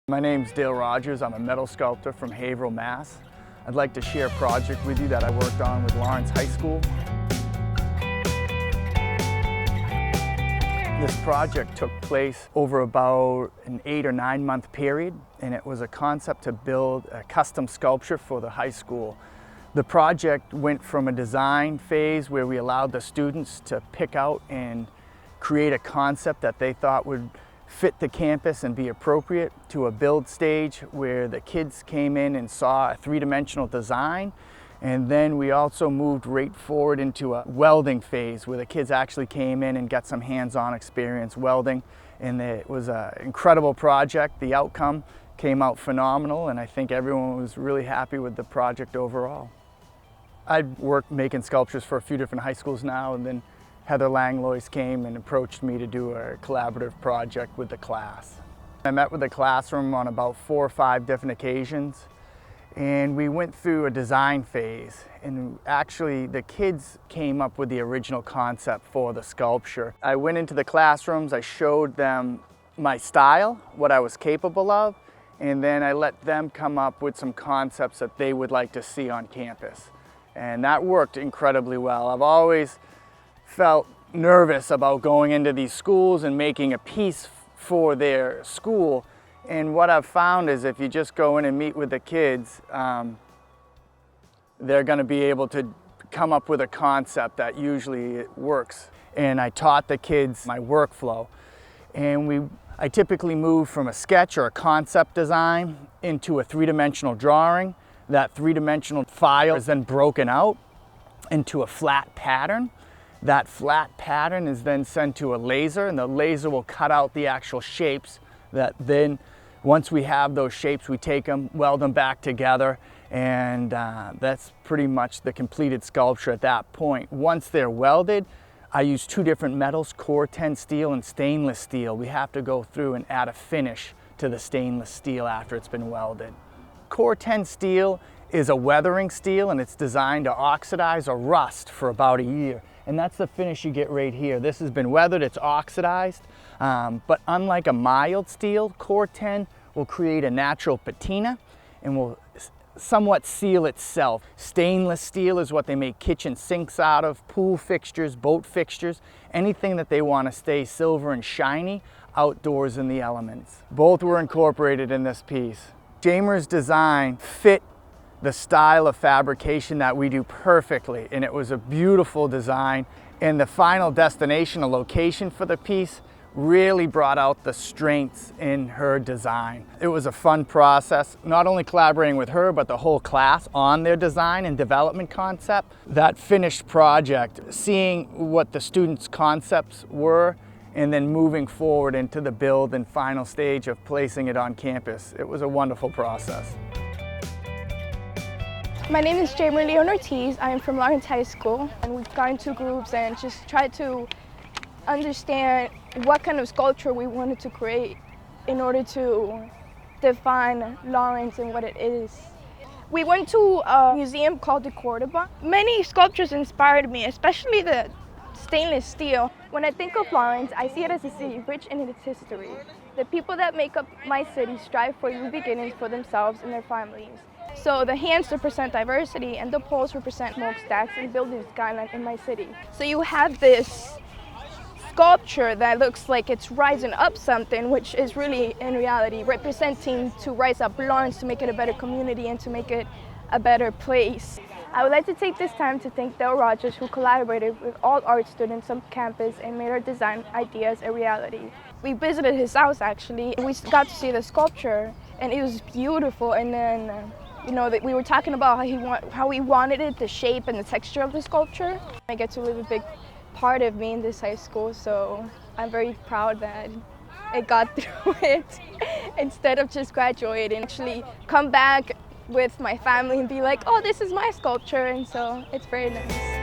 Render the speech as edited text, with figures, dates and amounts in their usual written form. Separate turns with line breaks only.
My name's Dale Rogers. I'm a metal sculptor from Haverhill, Mass. I'd like to share a project with you that I worked on with Lawrence High School. This project took place over about an 8 or 9 month period, and it was a concept to build a custom sculpture for the high school. The project went from a design phase where we allowed the students to pick out and create a concept that they thought would fit the campus and be appropriate, to a build stage where the kids came in and saw a three-dimensional design. And then we also moved right forward into a welding phase where the kids actually came in and got some hands-on experience welding. And it was an incredible project. The outcome came out phenomenal, and I think everyone was really happy with the project overall. I've worked making sculptures for a few different high schools now, and then Heather Langlois came and approached me to do a collaborative project with the class. I met with the classroom on about 4 or 5 different occasions, and we went through a design phase. And actually, the kids came up with the original concept for the sculpture. I went into the classrooms, I showed them my style, what I was capable of, and then I let them come up with some concepts that they would like to see on campus. And that worked incredibly well. I've always felt nervous about going into these schools and making a piece for their school. And what I've found is if you just go in and meet with the kids, they're going to be able to come up with a concept that usually works. And I taught the kids my workflow. And I typically move from a sketch or a concept design into a three-dimensional drawing. That three-dimensional file is then broken out into a flat pattern. That flat pattern is then sent to a laser, and the laser will cut out the actual shapes that then, once we have those shapes, we take them, weld them back together, and that's pretty much the completed sculpture at that point. Once they're welded, I use 2 different metals, Core 10 steel and stainless steel. We have to go through and add a finish to the stainless steel after it's been welded. Core 10 steel is a weathering steel, and it's designed to oxidize or rust for about a year. And that's the finish you get right here. This has been weathered, it's oxidized, but unlike a mild steel, Core 10 will create a natural patina and will somewhat seal itself. Stainless steel is what they make kitchen sinks out of, pool fixtures, boat fixtures, anything that they want to stay silver and shiny outdoors in the elements. Both were incorporated in this piece. Jamer's design fit the style of fabrication that we do perfectly, and it was a beautiful design. And the final destination, a location for the piece, really brought out the strengths in her design. It was a fun process, not only collaborating with her, but the whole class on their design and development concept. That finished project, seeing what the students' concepts were, and then moving forward into the build and final stage of placing it on campus. It was a wonderful process.
My name is Jamer Leon Ortiz. I am from Lawrence High School, and we've gone into groups and just tried to understand what kind of sculpture we wanted to create in order to define Lawrence and what it is. We went to a museum called the Cordoba. Many sculptures inspired me, especially the stainless steel. When I think of Lawrence, I see it as a city rich in its history. The people that make up my city strive for new beginnings for themselves and their families. So the hands represent diversity, and the poles represent smokestacks and building skyline in my city. So you have this sculpture that looks like it's rising up something, which is really, in reality, representing to rise up Lawrence, to make it a better community and to make it a better place. I would like to take this time to thank Dale Rogers, who collaborated with all art students on campus and made our design ideas a reality. We visited his house, actually. We got to see the sculpture, and it was beautiful. And then we were talking about how he wanted it, the shape and the texture of the sculpture. I get to live a big part of me in this high school, so I'm very proud that I got through it instead of just graduating. Actually come back with my family and be like, oh, this is my sculpture, and so it's very nice.